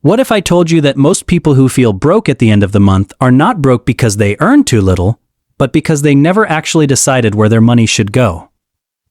What if I told you that most people who feel broke at the end of the month are not broke because they earn too little, but because they never actually decided where their money should go?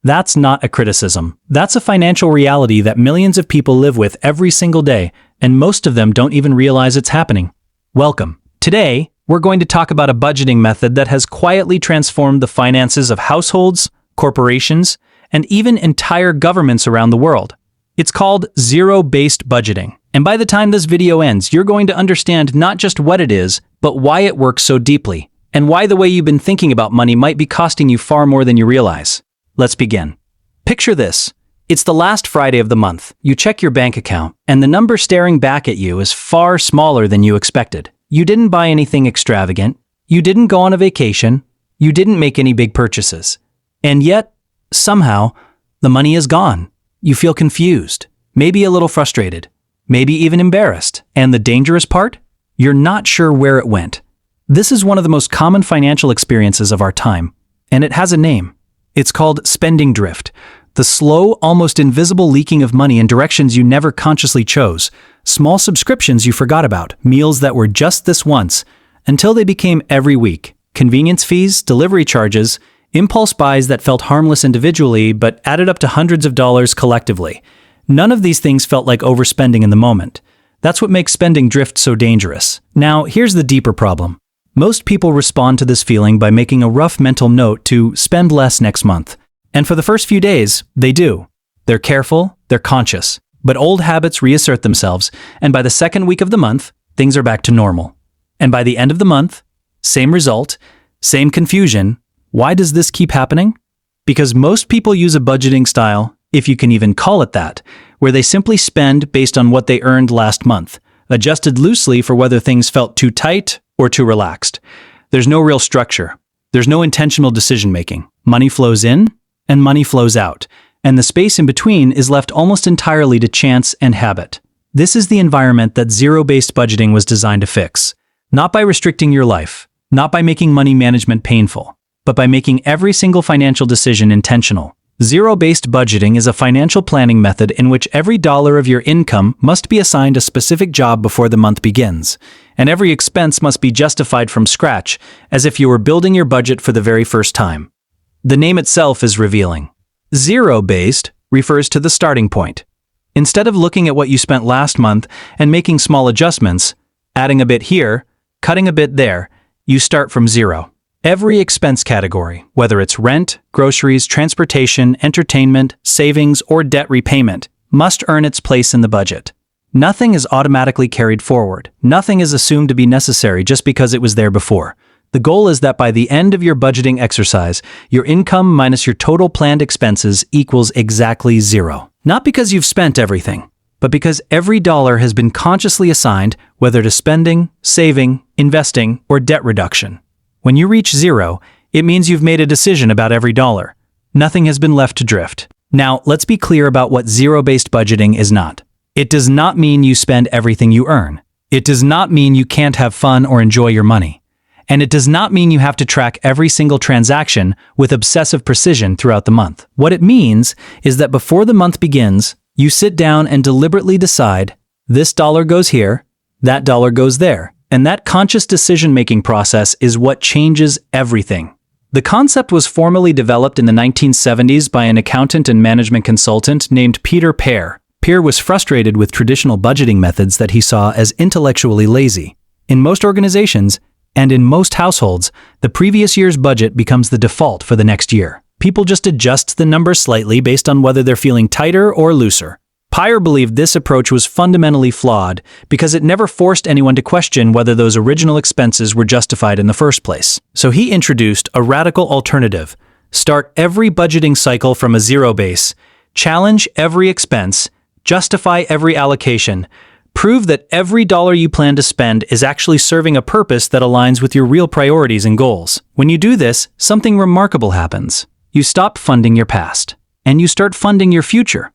That's not a criticism. That's a financial reality that millions of people live with every single day, and most of them don't even realize it's happening. Welcome. Today, we're going to talk about a budgeting method that has quietly transformed the finances of households, corporations, and even entire governments around the world. It's called zero-based budgeting. And by the time this video ends, you're going to understand not just what it is, but why it works so deeply, and why the way you've been thinking about money might be costing you far more than you realize. Let's begin. Picture this. It's the last Friday of the month. You check your bank account, and the number staring back at you is far smaller than you expected. You didn't buy anything extravagant. You didn't go on a vacation. You didn't make any big purchases. And yet, somehow, the money is gone. You feel confused, maybe a little frustrated, maybe even embarrassed. And the dangerous part? You're not sure where it went. This is one of the most common financial experiences of our time, and it has a name. It's called spending drift, the slow, almost invisible leaking of money in directions you never consciously chose, small subscriptions you forgot about, meals that were just this once, until they became every week, convenience fees, delivery charges, impulse buys that felt harmless individually but added up to hundreds of dollars collectively. None of these things felt like overspending in the moment. That's what makes spending drift so dangerous. Now, here's the deeper problem. Most people respond to this feeling by making a rough mental note to spend less next month. And for the first few days, they do. They're careful, they're conscious. But old habits reassert themselves, and by the second week of the month, things are back to normal. And by the end of the month, same result, same confusion. Why does this keep happening? Because most people use a budgeting style, if you can even call it that, where they simply spend based on what they earned last month, adjusted loosely for whether things felt too tight or too relaxed. There's no real structure. There's no intentional decision-making. Money flows in and money flows out, and the space in between is left almost entirely to chance and habit. This is the environment that zero-based budgeting was designed to fix. Not by restricting your life, not by making money management painful, but by making every single financial decision intentional. Zero-based budgeting is a financial planning method in which every dollar of your income must be assigned a specific job before the month begins, and every expense must be justified from scratch, as if you were building your budget for the very first time. The name itself is revealing. Zero-based refers to the starting point. Instead of looking at what you spent last month and making small adjustments, adding a bit here, cutting a bit there, you start from zero. Every expense category, whether it's rent, groceries, transportation, entertainment, savings, or debt repayment, must earn its place in the budget. Nothing is automatically carried forward. Nothing is assumed to be necessary just because it was there before. The goal is that by the end of your budgeting exercise, your income minus your total planned expenses equals exactly zero. Not because you've spent everything, but because every dollar has been consciously assigned, whether to spending, saving, investing, or debt reduction. When you reach zero, it means you've made a decision about every dollar. Nothing has been left to drift. Now, let's be clear about what zero-based budgeting is not. It does not mean you spend everything you earn. It does not mean you can't have fun or enjoy your money. And it does not mean you have to track every single transaction with obsessive precision throughout the month. What it means is that before the month begins, you sit down and deliberately decide, this dollar goes here, that dollar goes there. And that conscious decision-making process is what changes everything. The concept was formally developed in the 1970s by an accountant and management consultant named Peter Pear. Pear was frustrated with traditional budgeting methods that he saw as intellectually lazy. In most organizations, and in most households, the previous year's budget becomes the default for the next year. People just adjust the numbers slightly based on whether they're feeling tighter or looser. Pear believed this approach was fundamentally flawed because it never forced anyone to question whether those original expenses were justified in the first place. So he introduced a radical alternative. Start every budgeting cycle from a zero base. Challenge every expense. Justify every allocation. Prove that every dollar you plan to spend is actually serving a purpose that aligns with your real priorities and goals. When you do this, something remarkable happens. You stop funding your past, and you start funding your future.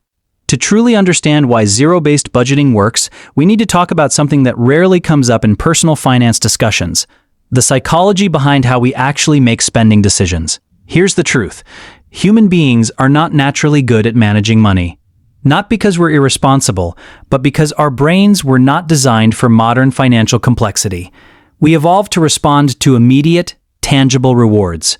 To truly understand why zero-based budgeting works, we need to talk about something that rarely comes up in personal finance discussions: the psychology behind how we actually make spending decisions. Here's the truth. Human beings are not naturally good at managing money. Not because we're irresponsible, but because our brains were not designed for modern financial complexity. We evolved to respond to immediate, tangible rewards.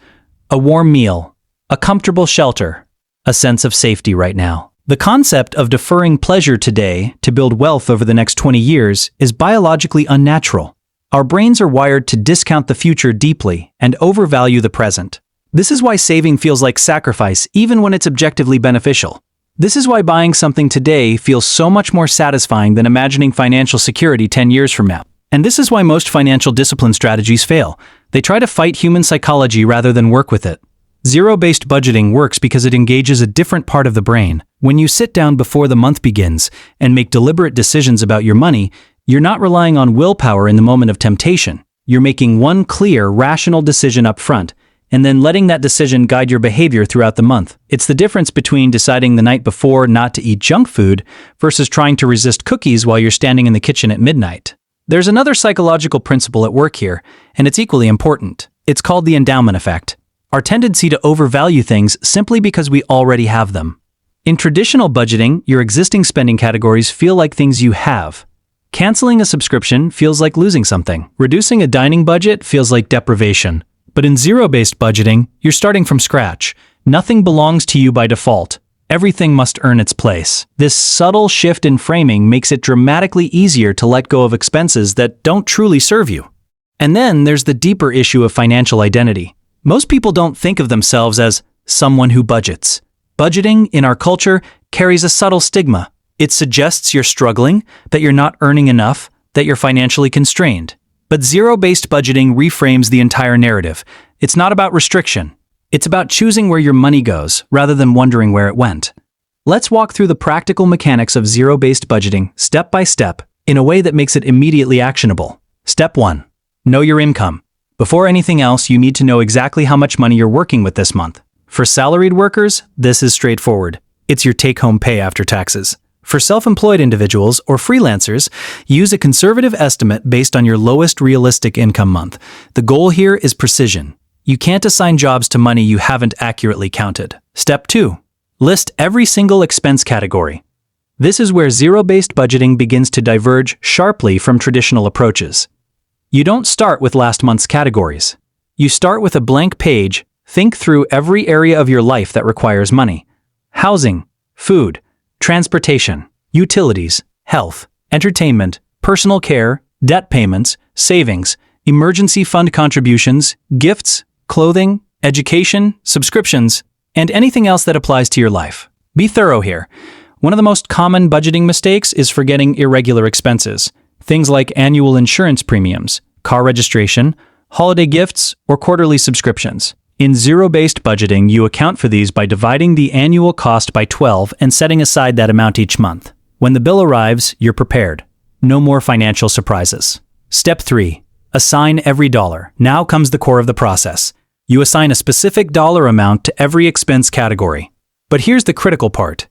A warm meal, a comfortable shelter, a sense of safety right now. The concept of deferring pleasure today to build wealth over the next 20 years is biologically unnatural. Our brains are wired to discount the future deeply and overvalue the present. This is why saving feels like sacrifice even when it's objectively beneficial. This is why buying something today feels so much more satisfying than imagining financial security 10 years from now. And this is why most financial discipline strategies fail. They try to fight human psychology rather than work with it. Zero-based budgeting works because it engages a different part of the brain. When you sit down before the month begins and make deliberate decisions about your money, you're not relying on willpower in the moment of temptation. You're making one clear, rational decision up front, and then letting that decision guide your behavior throughout the month. It's the difference between deciding the night before not to eat junk food versus trying to resist cookies while you're standing in the kitchen at midnight. There's another psychological principle at work here, and it's equally important. It's called the endowment effect. Our tendency to overvalue things simply because we already have them. In traditional budgeting, your existing spending categories feel like things you have. Canceling a subscription feels like losing something. Reducing a dining budget feels like deprivation. But in zero-based budgeting, you're starting from scratch. Nothing belongs to you by default. Everything must earn its place. This subtle shift in framing makes it dramatically easier to let go of expenses that don't truly serve you. And then there's the deeper issue of financial identity. Most people don't think of themselves as someone who budgets. Budgeting, in our culture, carries a subtle stigma. It suggests you're struggling, that you're not earning enough, that you're financially constrained. But zero-based budgeting reframes the entire narrative. It's not about restriction. It's about choosing where your money goes, rather than wondering where it went. Let's walk through the practical mechanics of zero-based budgeting, step by step, in a way that makes it immediately actionable. Step 1. Know your income. Before anything else, you need to know exactly how much money you're working with this month. For salaried workers, this is straightforward. It's your take-home pay after taxes. For self-employed individuals or freelancers, use a conservative estimate based on your lowest realistic income month. The goal here is precision. You can't assign jobs to money you haven't accurately counted. Step 2. List every single expense category. This is where zero-based budgeting begins to diverge sharply from traditional approaches. You don't start with last month's categories. You start with a blank page. Think through every area of your life that requires money. Housing, food, transportation, utilities, health, entertainment, personal care, debt payments, savings, emergency fund contributions, gifts, clothing, education, subscriptions, and anything else that applies to your life. Be thorough here. One of the most common budgeting mistakes is forgetting irregular expenses. Things like annual insurance premiums, car registration, holiday gifts, or quarterly subscriptions. In zero-based budgeting, you account for these by dividing the annual cost by 12 and setting aside that amount each month. When the bill arrives, you're prepared. No more financial surprises. Step 3. Assign every dollar. Now comes the core of the process. You assign a specific dollar amount to every expense category. But here's the critical part.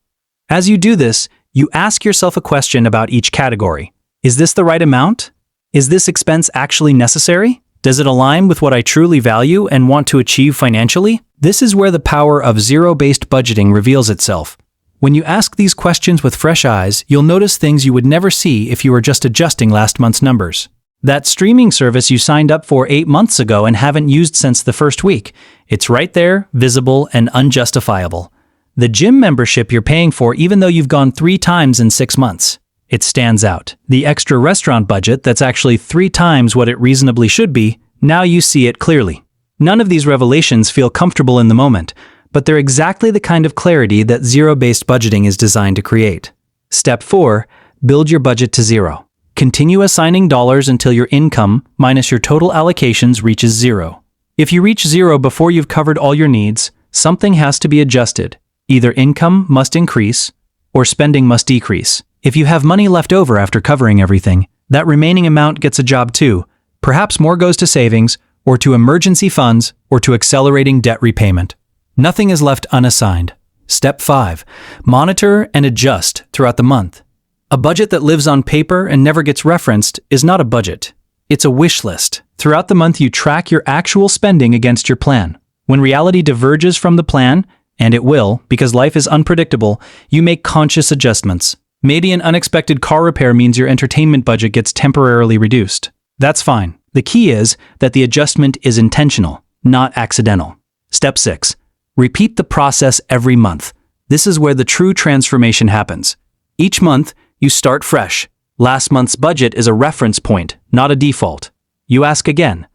As you do this, you ask yourself a question about each category. Is this the right amount? Is this expense actually necessary? Does it align with what I truly value and want to achieve financially? This is where the power of zero-based budgeting reveals itself. When you ask these questions with fresh eyes, you'll notice things you would never see if you were just adjusting last month's numbers. That streaming service you signed up for 8 months ago and haven't used since the first week. It's right there, visible and unjustifiable. The gym membership you're paying for even though you've gone 3 times in 6 months. It stands out. The extra restaurant budget that's actually 3 times what it reasonably should be, now you see it clearly. None of these revelations feel comfortable in the moment, but they're exactly the kind of clarity that zero-based budgeting is designed to create. Step 4. Build your budget to zero. Continue assigning dollars until your income minus your total allocations reaches zero. If you reach zero before you've covered all your needs, something has to be adjusted. Either income must increase or spending must decrease. If you have money left over after covering everything, that remaining amount gets a job too. Perhaps more goes to savings, or to emergency funds, or to accelerating debt repayment. Nothing is left unassigned. Step 5. Monitor and adjust throughout the month. A budget that lives on paper and never gets referenced is not a budget. It's a wish list. Throughout the month, you track your actual spending against your plan. When reality diverges from the plan, And it will, because life is unpredictable, you make conscious adjustments. Maybe an unexpected car repair means your entertainment budget gets temporarily reduced. That's fine. The key is that the adjustment is intentional, not accidental. Step 6. Repeat the process every month. This is where the true transformation happens. Each month, you start fresh. Last month's budget is a reference point, not a default. You ask again,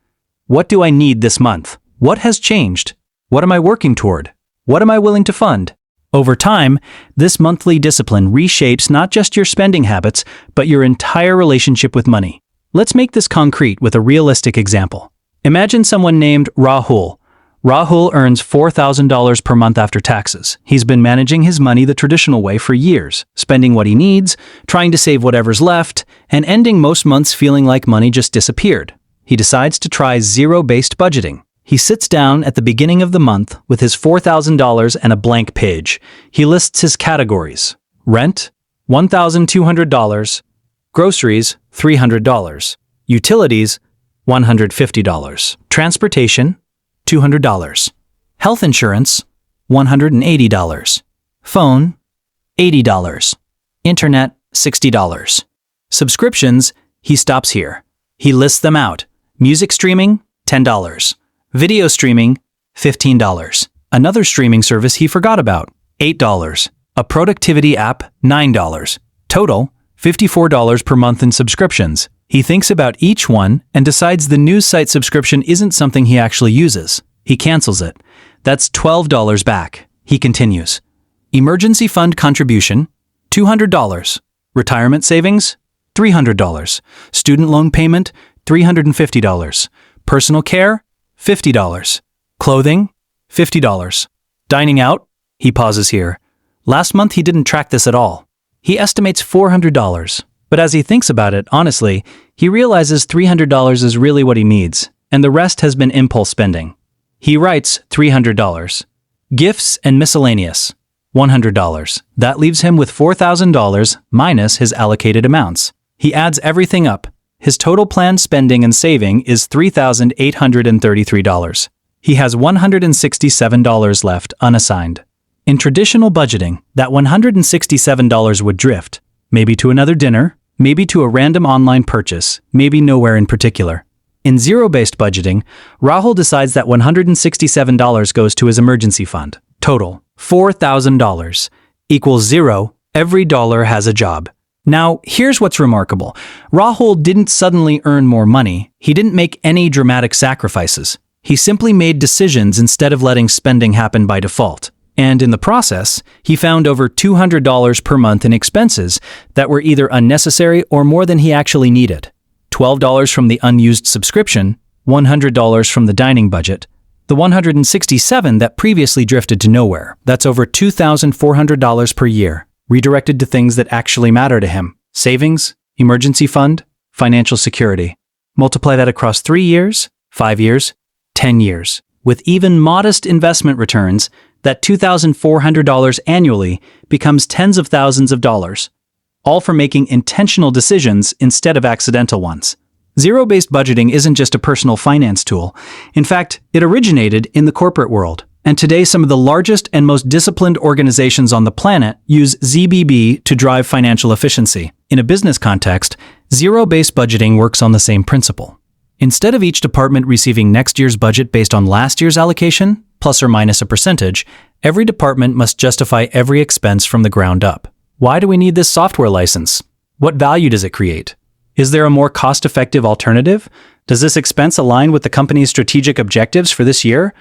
what do I need this month? What has changed? What am I working toward? What am I willing to fund? Over time, this monthly discipline reshapes not just your spending habits, but your entire relationship with money. Let's make this concrete with a realistic example. Imagine someone named Rahul. Rahul earns $4,000 per month after taxes. He's been managing his money the traditional way for years, spending what he needs, trying to save whatever's left, and ending most months feeling like money just disappeared. He decides to try zero-based budgeting. He sits down at the beginning of the month with his $4,000 and a blank page. He lists his categories. Rent, $1,200. Groceries, $300. Utilities, $150. Transportation, $200. Health insurance, $180. Phone, $80. Internet, $60. Subscriptions, he stops here. He lists them out. Music streaming, $10. Video streaming, $15. Another streaming service he forgot about, $8. A productivity app, $9. Total, $54 per month in subscriptions. He thinks about each one and decides the news site subscription isn't something he actually uses. He cancels it. That's $12 back. He continues. Emergency fund contribution, $200. Retirement savings, $300. Student loan payment, $350. Personal care, $50. Clothing, $50. Dining out, he pauses here. Last month he didn't track this at all. He estimates $400. But as he thinks about it, honestly, he realizes $300 is really what he needs, and the rest has been impulse spending. He writes $300. Gifts and miscellaneous, $100. That leaves him with $4,000 minus his allocated amounts. He adds everything up. His total planned spending and saving is $3,833. He has $167 left unassigned. In traditional budgeting, that $167 would drift, maybe to another dinner, maybe to a random online purchase, maybe nowhere in particular. In zero-based budgeting, Rahul decides that $167 goes to his emergency fund. Total, $4,000 equals zero. Every dollar has a job. Now, here's what's remarkable. Rahul didn't suddenly earn more money. He didn't make any dramatic sacrifices. He simply made decisions instead of letting spending happen by default. And in the process, he found over $200 per month in expenses that were either unnecessary or more than he actually needed. $12 from the unused subscription, $100 from the dining budget, the $167 that previously drifted to nowhere. That's over $2,400 per year, redirected to things that actually matter to him. Savings, emergency fund, financial security. Multiply that across 3 years, 5 years, 10 years. With even modest investment returns, that $2,400 annually becomes tens of thousands of dollars, all for making intentional decisions instead of accidental ones. Zero-based budgeting isn't just a personal finance tool. In fact, it originated in the corporate world. And today, some of the largest and most disciplined organizations on the planet use ZBB to drive financial efficiency. In a business context, zero-based budgeting works on the same principle. Instead of each department receiving next year's budget based on last year's allocation, plus or minus a percentage, every department must justify every expense from the ground up. Why do we need this software license? What value does it create? Is there a more cost-effective alternative? Does this expense align with the company's strategic objectives for this year?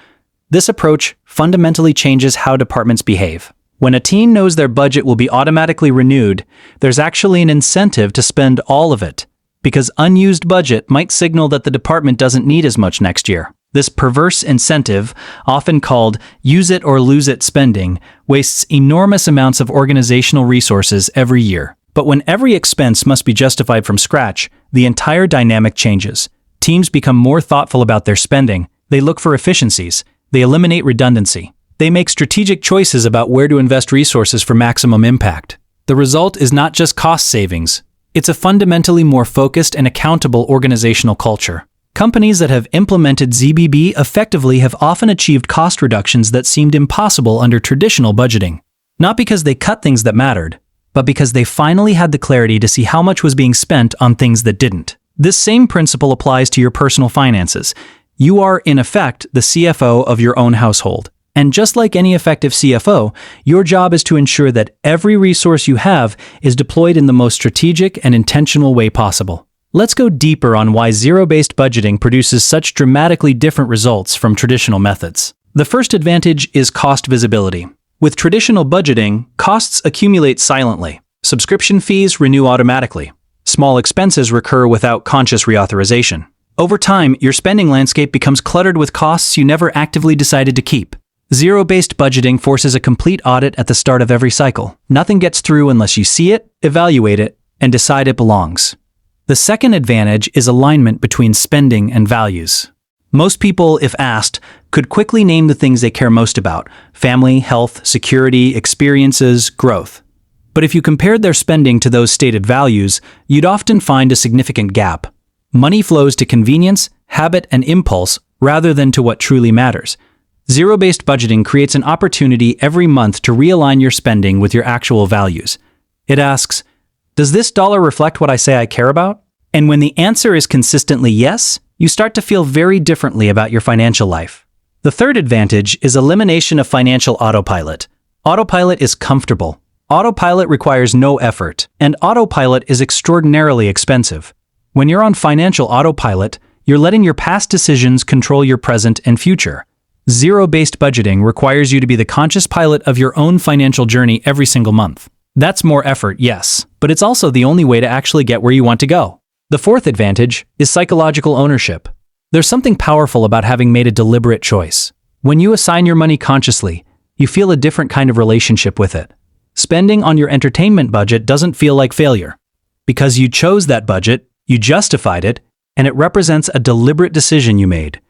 This approach fundamentally changes how departments behave. When a team knows their budget will be automatically renewed, there's actually an incentive to spend all of it, because unused budget might signal that the department doesn't need as much next year. This perverse incentive, often called use it or lose it spending, wastes enormous amounts of organizational resources every year. But when every expense must be justified from scratch, the entire dynamic changes. Teams become more thoughtful about their spending. They look for efficiencies. They eliminate redundancy. They make strategic choices about where to invest resources for maximum impact. The result is not just cost savings. It's a fundamentally more focused and accountable organizational culture. Companies that have implemented ZBB effectively have often achieved cost reductions that seemed impossible under traditional budgeting. Not because they cut things that mattered, but because they finally had the clarity to see how much was being spent on things that didn't. This same principle applies to your personal finances. You are, in effect, the CFO of your own household. And just like any effective CFO, your job is to ensure that every resource you have is deployed in the most strategic and intentional way possible. Let's go deeper on why zero-based budgeting produces such dramatically different results from traditional methods. The first advantage is cost visibility. With traditional budgeting, costs accumulate silently. Subscription fees renew automatically. Small expenses recur without conscious reauthorization. Over time, your spending landscape becomes cluttered with costs you never actively decided to keep. Zero-based budgeting forces a complete audit at the start of every cycle. Nothing gets through unless you see it, evaluate it, and decide it belongs. The second advantage is alignment between spending and values. Most people, if asked, could quickly name the things they care most about: family, health, security, experiences, growth. But if you compared their spending to those stated values, you'd often find a significant gap. Money flows to convenience, habit, and impulse rather than to what truly matters. Zero-based budgeting creates an opportunity every month to realign your spending with your actual values. It asks, does this dollar reflect what I say I care about? And when the answer is consistently yes, you start to feel very differently about your financial life. The third advantage is elimination of financial autopilot. Autopilot is comfortable. Autopilot requires no effort, and autopilot is extraordinarily expensive. When you're on financial autopilot, you're letting your past decisions control your present and future. Zero-based budgeting requires you to be the conscious pilot of your own financial journey every single month. That's more effort, yes, but it's also the only way to actually get where you want to go. The fourth advantage is psychological ownership. There's something powerful about having made a deliberate choice. When you assign your money consciously, you feel a different kind of relationship with it. Spending on your entertainment budget doesn't feel like failure. Because you chose that budget, you justified it, and it represents a deliberate decision you made.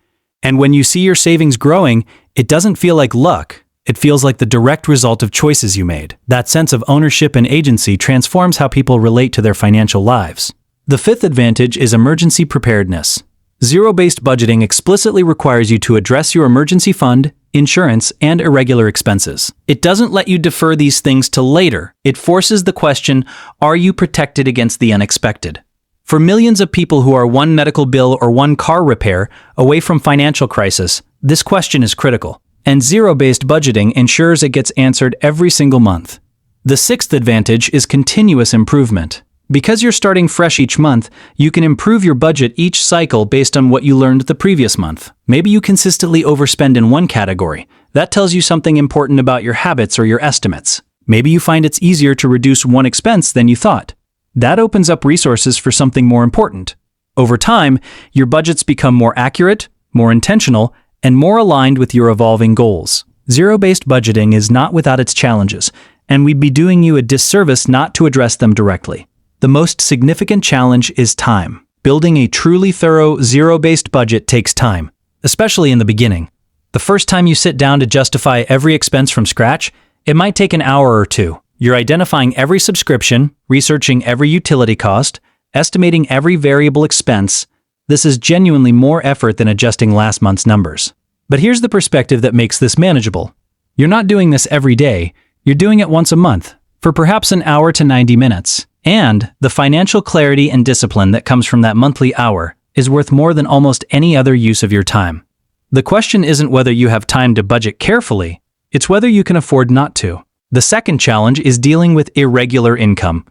And when you see your savings growing, it doesn't feel like luck. It feels like the direct result of choices you made. That sense of ownership and agency transforms how people relate to their financial lives. The fifth advantage is emergency preparedness. Zero-based budgeting explicitly requires you to address your emergency fund, insurance, and irregular expenses. It doesn't let you defer these things till later. It forces the question, are you protected against the unexpected? For millions of people who are one medical bill or one car repair away from financial crisis, this question is critical. And zero-based budgeting ensures it gets answered every single month. The sixth advantage is continuous improvement. Because you're starting fresh each month, you can improve your budget each cycle based on what you learned the previous month. Maybe you consistently overspend in one category. That tells you something important about your habits or your estimates. Maybe you find it's easier to reduce one expense than you thought. That opens up resources for something more important. Over time, your budgets become more accurate, more intentional, and more aligned with your evolving goals. Zero-based budgeting is not without its challenges, and we'd be doing you a disservice not to address them directly. The most significant challenge is time. Building a truly thorough, zero-based budget takes time, especially in the beginning. The first time you sit down to justify every expense from scratch, it might take an hour or two. You're identifying every subscription, researching every utility cost, estimating every variable expense. This is genuinely more effort than adjusting last month's numbers. But here's the perspective that makes this manageable. You're not doing this every day, you're doing it once a month, for perhaps an hour to 90 minutes. And the financial clarity and discipline that comes from that monthly hour is worth more than almost any other use of your time. The question isn't whether you have time to budget carefully, it's whether you can afford not to. The second challenge is dealing with irregular income.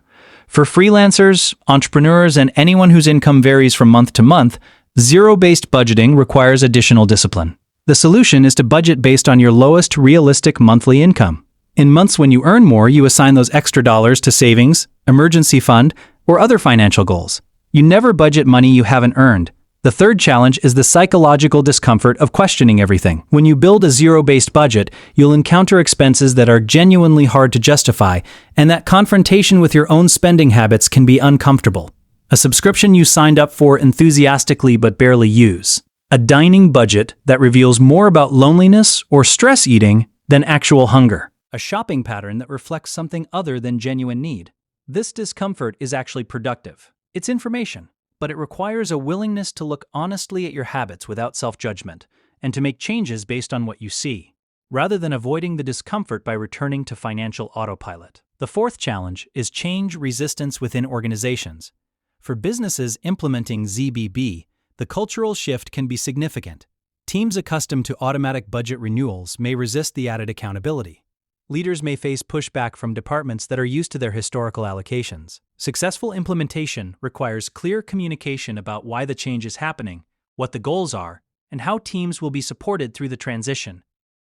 For freelancers, entrepreneurs, and anyone whose income varies from month to month, zero-based budgeting requires additional discipline. The solution is to budget based on your lowest realistic monthly income. In months when you earn more, you assign those extra dollars to savings, emergency fund, or other financial goals. You never budget money you haven't earned. The third challenge is the psychological discomfort of questioning everything. When you build a zero-based budget, you'll encounter expenses that are genuinely hard to justify, and that confrontation with your own spending habits can be uncomfortable. A subscription you signed up for enthusiastically but barely use. A dining budget that reveals more about loneliness or stress eating than actual hunger. A shopping pattern that reflects something other than genuine need. This discomfort is actually productive. It's information. but it requires a willingness to look honestly at your habits without self-judgment and to make changes based on what you see, rather than avoiding the discomfort by returning to financial autopilot. The fourth challenge is change resistance within organizations. For businesses implementing ZBB, the cultural shift can be significant. Teams accustomed to automatic budget renewals may resist the added accountability. Leaders may face pushback from departments that are used to their historical allocations. Successful implementation requires clear communication about why the change is happening, what the goals are, and how teams will be supported through the transition.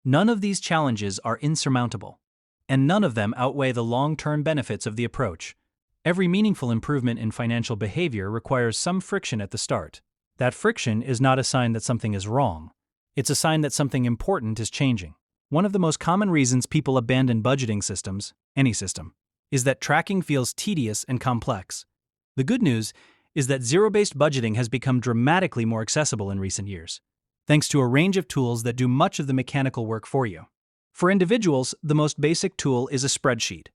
None of these challenges are insurmountable, and none of them outweigh the long-term benefits of the approach. Every meaningful improvement in financial behavior requires some friction at the start. That friction is not a sign that something is wrong. It's a sign that something important is changing. One of the most common reasons people abandon budgeting systems, any system, is that tracking feels tedious and complex. The good news is that zero-based budgeting has become dramatically more accessible in recent years, thanks to a range of tools that do much of the mechanical work for you. For individuals, the most basic tool is a spreadsheet.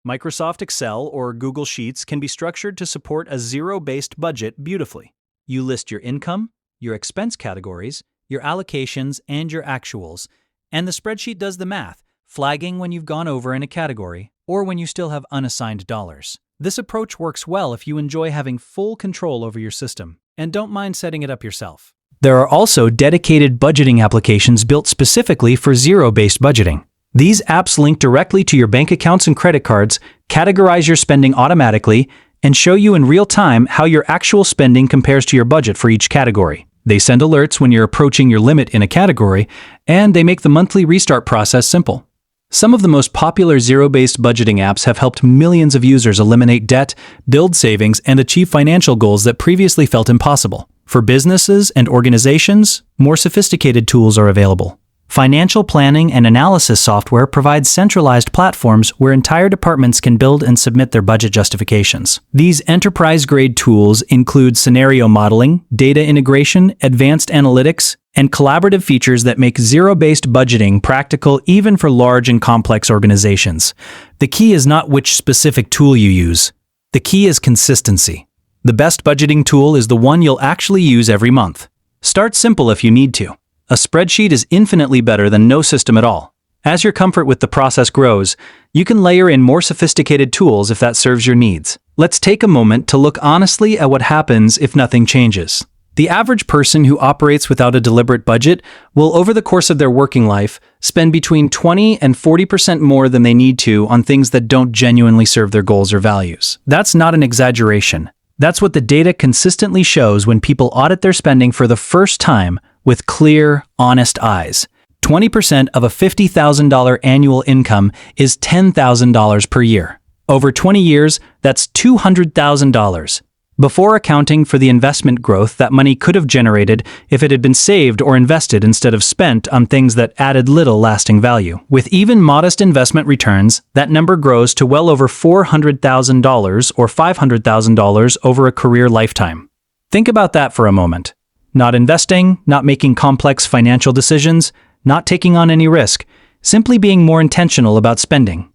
Microsoft Excel or Google Sheets can be structured to support a zero-based budget beautifully. You list your income, your expense categories, your allocations, and your actuals, and the spreadsheet does the math, flagging when you've gone over in a category or when you still have unassigned dollars. This approach works well if you enjoy having full control over your system and don't mind setting it up yourself. There are also dedicated budgeting applications built specifically for zero-based budgeting. These apps link directly to your bank accounts and credit cards, categorize your spending automatically, and show you in real time how your actual spending compares to your budget for each category. They send alerts when you're approaching your limit in a category, and they make the monthly restart process simple. Some of the most popular zero-based budgeting apps have helped millions of users eliminate debt, build savings, and achieve financial goals that previously felt impossible. For businesses and organizations, more sophisticated tools are available. Financial planning and analysis software provides centralized platforms where entire departments can build and submit their budget justifications. These enterprise-grade tools include scenario modeling, data integration, advanced analytics, and collaborative features that make zero-based budgeting practical even for large and complex organizations. The key is not which specific tool you use. The key is consistency. The best budgeting tool is the one you'll actually use every month. Start simple if you need to. A spreadsheet is infinitely better than no system at all. As your comfort with the process grows, you can layer in more sophisticated tools if that serves your needs. Let's take a moment to look honestly at what happens if nothing changes. The average person who operates without a deliberate budget will, over the course of their working life, spend between 20 and 40% more than they need to on things that don't genuinely serve their goals or values. That's not an exaggeration. That's what the data consistently shows when people audit their spending for the first time with clear, honest eyes. 20% of a $50,000 annual income is $10,000 per year. Over 20 years, that's $200,000. Before accounting for the investment growth that money could have generated if it had been saved or invested instead of spent on things that added little lasting value. With even modest investment returns, that number grows to well over $400,000 or $500,000 over a career lifetime. Think about that for a moment. Not investing, not making complex financial decisions, not taking on any risk, simply being more intentional about spending.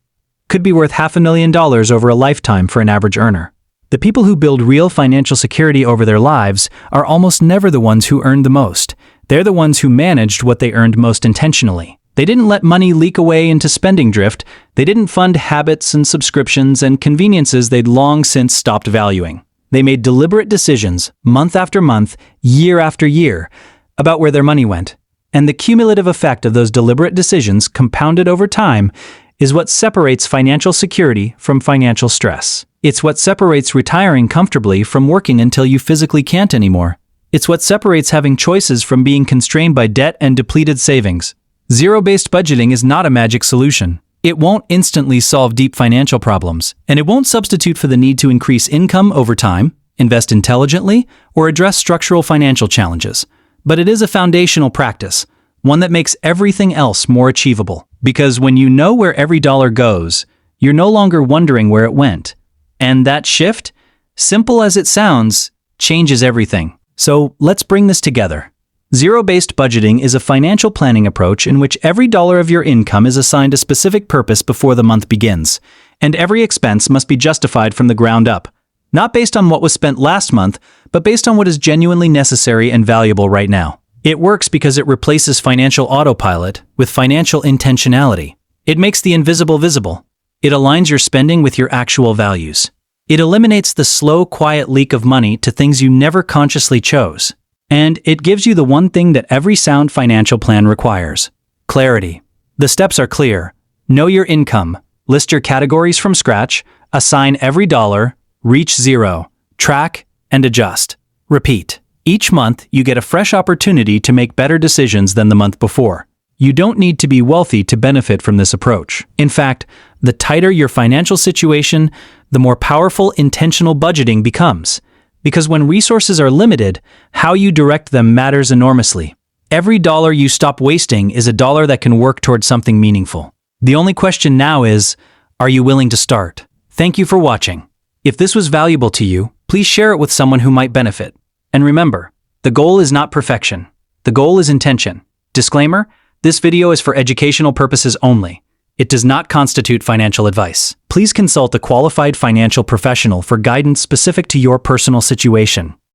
Could be worth $500,000 over a lifetime for an average earner. The people who build real financial security over their lives are almost never the ones who earned the most. They're the ones who managed what they earned most intentionally. They didn't let money leak away into spending drift. They didn't fund habits and subscriptions and conveniences they'd long since stopped valuing. They made deliberate decisions, month after month, year after year, about where their money went. And the cumulative effect of those deliberate decisions, compounded over time, is what separates financial security from financial stress. It's what separates retiring comfortably from working until you physically can't anymore. It's what separates having choices from being constrained by debt and depleted savings. Zero-based budgeting is not a magic solution. It won't instantly solve deep financial problems, and it won't substitute for the need to increase income over time, invest intelligently, or address structural financial challenges. But it is a foundational practice, one that makes everything else more achievable. Because when you know where every dollar goes, you're no longer wondering where it went. And that shift, simple as it sounds, changes everything. So let's bring this together. Zero-based budgeting is a financial planning approach in which every dollar of your income is assigned a specific purpose before the month begins, and every expense must be justified from the ground up. Not based on what was spent last month, but based on what is genuinely necessary and valuable right now. It works because it replaces financial autopilot with financial intentionality. It makes the invisible visible. It aligns your spending with your actual values. It eliminates the slow, quiet leak of money to things you never consciously chose. And it gives you the one thing that every sound financial plan requires: clarity. The steps are clear. Know your income. List your categories from scratch. Assign every dollar. Reach zero. Track and adjust. Repeat. Each month, you get a fresh opportunity to make better decisions than the month before. You don't need to be wealthy to benefit from this approach. In fact, the tighter your financial situation, the more powerful intentional budgeting becomes. Because when resources are limited, how you direct them matters enormously. Every dollar you stop wasting is a dollar that can work towards something meaningful. The only question now is, are you willing to start? Thank you for watching. If this was valuable to you, please share it with someone who might benefit. And remember, the goal is not perfection. The goal is intention. Disclaimer: this video is for educational purposes only. It does not constitute financial advice. Please consult a qualified financial professional for guidance specific to your personal situation.